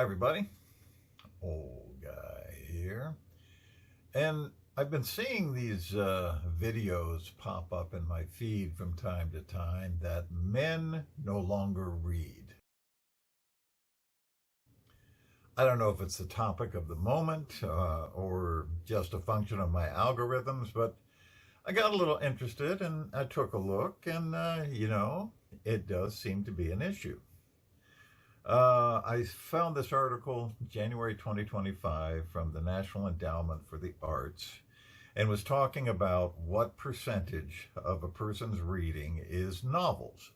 everybody. Old guy here. And I've been seeing these videos pop up in my feed from time to time that men no longer read. I don't know if it's the topic of the moment or just a function of my algorithms, but I got a little interested and I took a look, and it does seem to be an issue. I found this article, January 2025, from the National Endowment for the Arts, and was talking about what percentage of a person's reading is novels.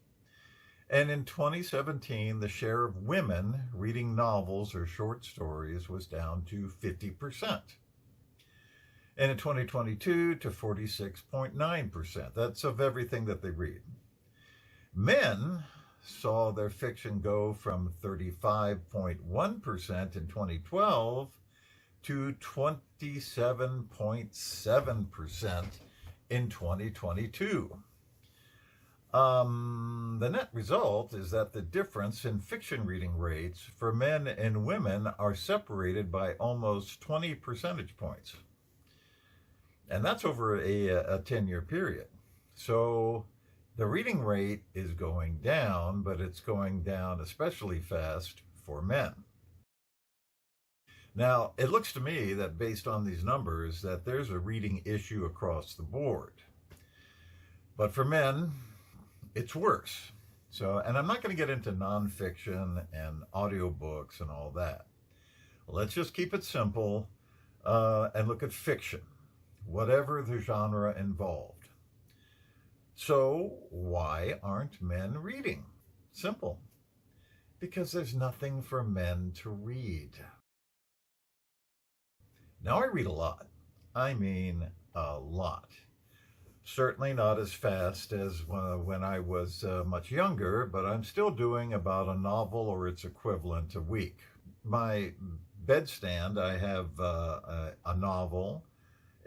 And in 2017, the share of women reading novels or short stories was down to 50%. And in 2022 to 46.9%. That's of everything that they read. Men saw their fiction go from 35.1% in 2012 to 27.7% in 2022. The net result is that the difference in fiction reading rates for men and women are separated by almost 20 percentage points. And that's over a 10-year period. So the reading rate is going down, but it's going down especially fast for men. Now, it looks to me that based on these numbers that there's a reading issue across the board. But for men, it's worse. And I'm not going to get into nonfiction and audiobooks and all that. Let's just keep it simple and look at fiction, whatever the genre involved. So why aren't men reading? Simple. Because there's nothing for men to read. Now, I read a lot. I mean, a lot. Certainly not as fast as when I was much younger, but I'm still doing about a novel or its equivalent a week. My bedstand, I have a novel,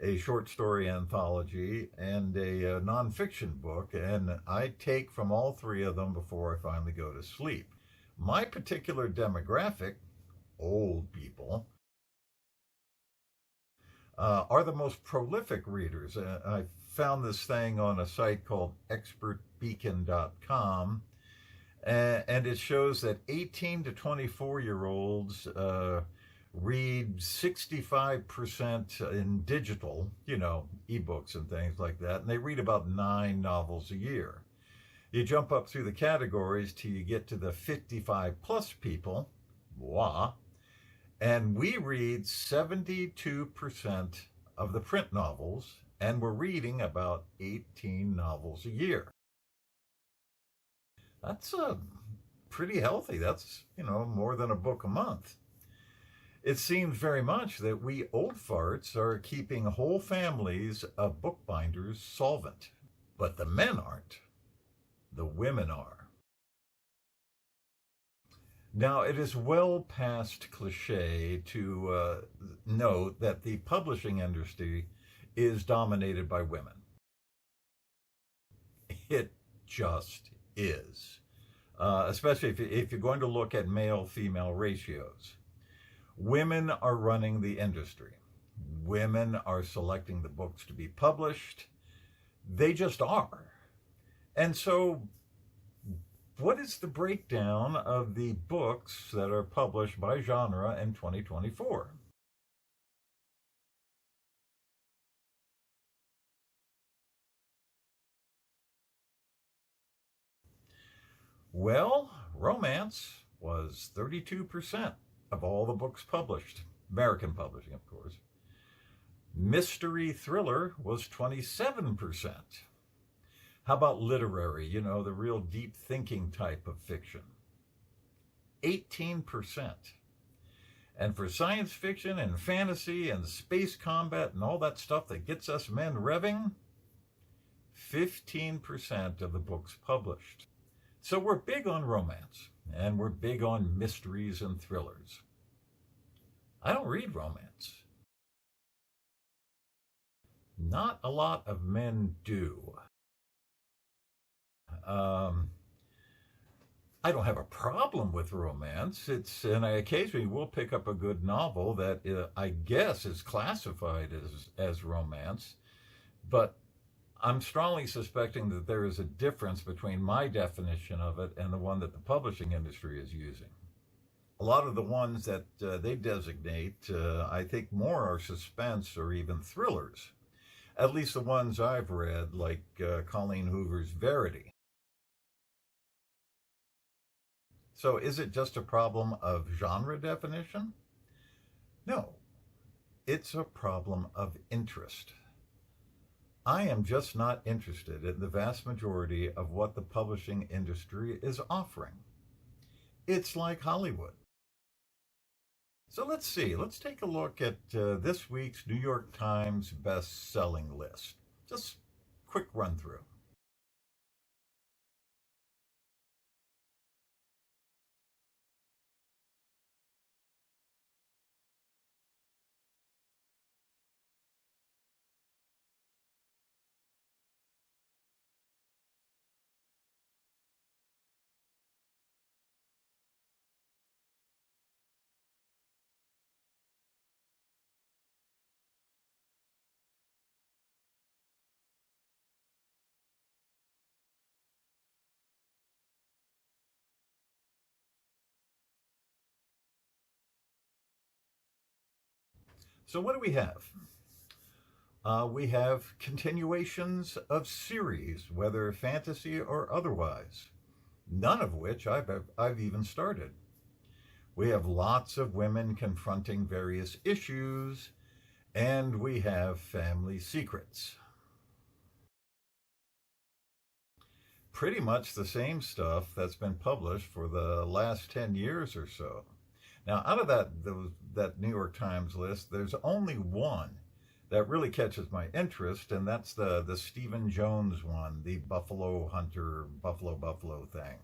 a short story anthology, and a nonfiction book, and I take from all three of them before I finally go to sleep. My particular demographic, old people, are the most prolific readers. I found this thing on a site called expertbeacon.com, and it shows that 18 to 24-year-olds read 65% in digital, ebooks and things like that, and they read about 9 novels a year. You jump up through the categories till you get to the 55-plus people, moi, and we read 72% of the print novels, and we're reading about 18 novels a year. That's pretty healthy. That's, more than a book a month. It seems very much that we old farts are keeping whole families of bookbinders solvent. But the men aren't. The women are. Now, it is well past cliche to note that the publishing industry is dominated by women. It just is. Especially if you're going to look at male-female ratios. Women are running the industry. Women are selecting the books to be published. They just are. And so, what is the breakdown of the books that are published by genre in 2024? Well, romance was 32% of all the books published. American publishing, of course. Mystery thriller was 27%. How about literary, the real deep thinking type of fiction? 18%. And for science fiction and fantasy and space combat and all that stuff that gets us men revving, 15% of the books published. So we're big on romance, and we're big on mysteries and thrillers. I don't read romance. Not a lot of men do. I don't have a problem with romance. And I occasionally will pick up a good novel that I guess is classified as romance, but I'm strongly suspecting that there is a difference between my definition of it and the one that the publishing industry is using. A lot of the ones that they designate, I think more are suspense or even thrillers. At least the ones I've read, like Colleen Hoover's Verity. So is it just a problem of genre definition? No, it's a problem of interest. I am just not interested in the vast majority of what the publishing industry is offering. It's like Hollywood. So let's see. Let's take a look at this week's New York Times best-selling list. Just quick run through. So what do we have? We have continuations of series, whether fantasy or otherwise, none of which I've even started. We have lots of women confronting various issues, and we have family secrets. Pretty much the same stuff that's been published for the last 10 years or so. Now, out of that New York Times list, there's only one that really catches my interest, and that's the Stephen Jones one, the Buffalo Hunter, Buffalo thing.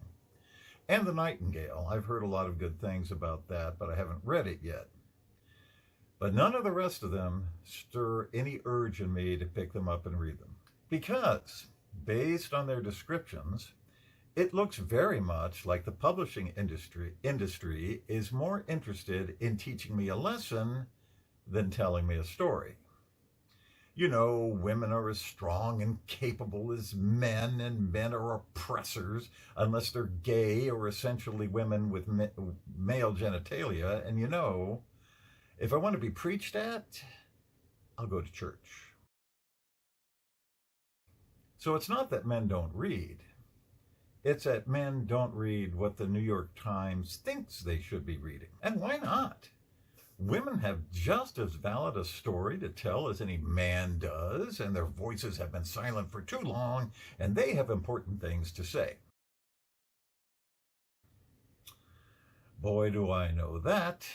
And The Nightingale. I've heard a lot of good things about that, but I haven't read it yet. But none of the rest of them stir any urge in me to pick them up and read them. Because, based on their descriptions, it looks very much like the publishing industry is more interested in teaching me a lesson than telling me a story. You know, women are as strong and capable as men, and men are oppressors unless they're gay or essentially women with male genitalia. And you know, if I want to be preached at, I'll go to church. So it's not that men don't read. It's that men don't read what the New York Times thinks they should be reading. And why not? Women have just as valid a story to tell as any man does, and their voices have been silent for too long, and they have important things to say. Boy, do I know that.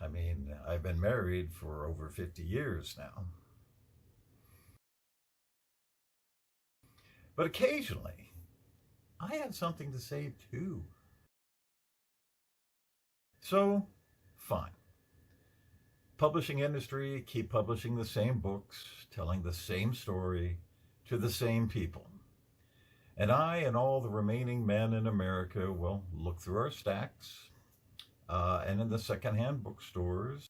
I mean, I've been married for over 50 years now. But occasionally, I have something to say too. So, fine. Publishing industry, keep publishing the same books, telling the same story to the same people. And I and all the remaining men in America will look through our stacks and in the secondhand bookstores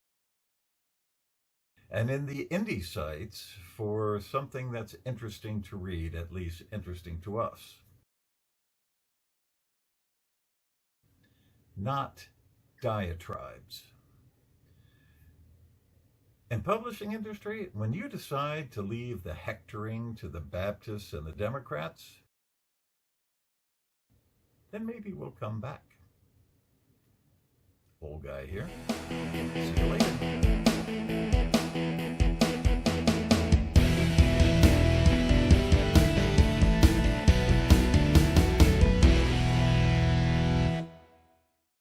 and in the indie sites for something that's interesting to read, at least interesting to us. Not diatribes. In publishing industry, when you decide to leave the hectoring to the Baptists and the Democrats, then maybe we'll come back. Old guy here. See you later.